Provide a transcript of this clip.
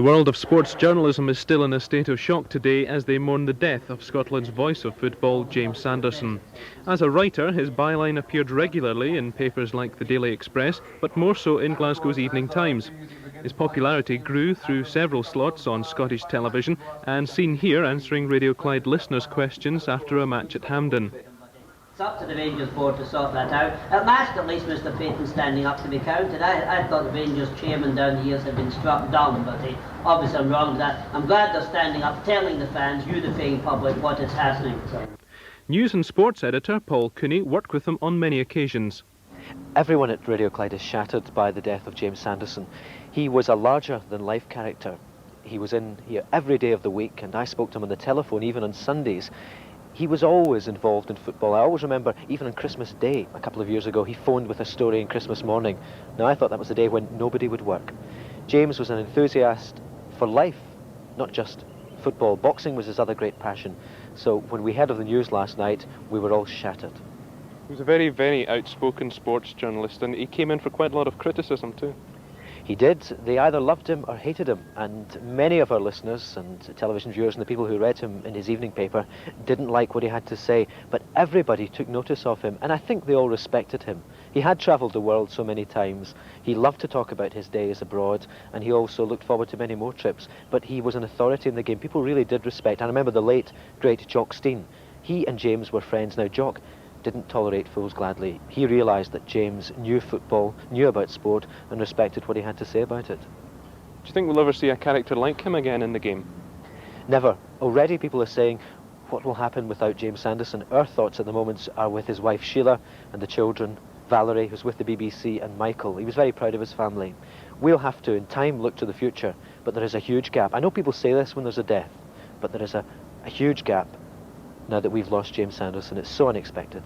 world of sports journalism is still in a state of shock today as they mourn the death of Scotland's voice of football, James Sanderson. As a writer, his byline appeared regularly in papers like the Daily Express, but more so in Glasgow's Evening Times. His popularity grew through several slots on Scottish television and seen here answering Radio Clyde listeners' questions after a match at Hampden. It's up to the Rangers board to sort that out. At last, at least, Mr. Payton standing up to be counted. I thought the Rangers chairman down here had been struck dumb, but obviously I'm wrong with that. I'm glad they're standing up, telling the fans, you the paying public, what is happening. News and sports editor Paul Cooney worked with him on many occasions. Everyone at Radio Clyde is shattered by the death of James Sanderson. He was a larger-than-life character. He was in here every day of the week, and I spoke to him on the telephone, even on Sundays. He was always involved in football. I always remember, even on Christmas Day, a couple of years ago, he phoned with a story on Christmas morning. Now, I thought that was the day when nobody would work. James was an enthusiast for life, not just football. Boxing was his other great passion. So when we heard of the news last night, we were all shattered. He was a very, very outspoken sports journalist, and he came in for quite a lot of criticism too. He did. They either loved him or hated him, and many of our listeners and television viewers and the people who read him in his evening paper didn't like what he had to say, but everybody took notice of him, and I think they all respected him. He had travelled the world so many times. He loved to talk about his days abroad, and he also looked forward to many more trips, but he was an authority in the game. People really did respect. I remember the late, great Jock Stein. He and James were friends. Now, Jock didn't tolerate fools gladly. He realised that James knew football, knew about sport, and respected what he had to say about it. Do you think we'll ever see a character like him again in the game? Never. Already people are saying, what will happen without James Sanderson? Our thoughts at the moment are with his wife Sheila and the children, Valerie, who's with the BBC, and Michael. He was very proud of his family. We'll have to, in time, look to the future, but there is a huge gap. I know people say this when there's a death, but there is a huge gap now that we've lost James Sanderson. It's so unexpected.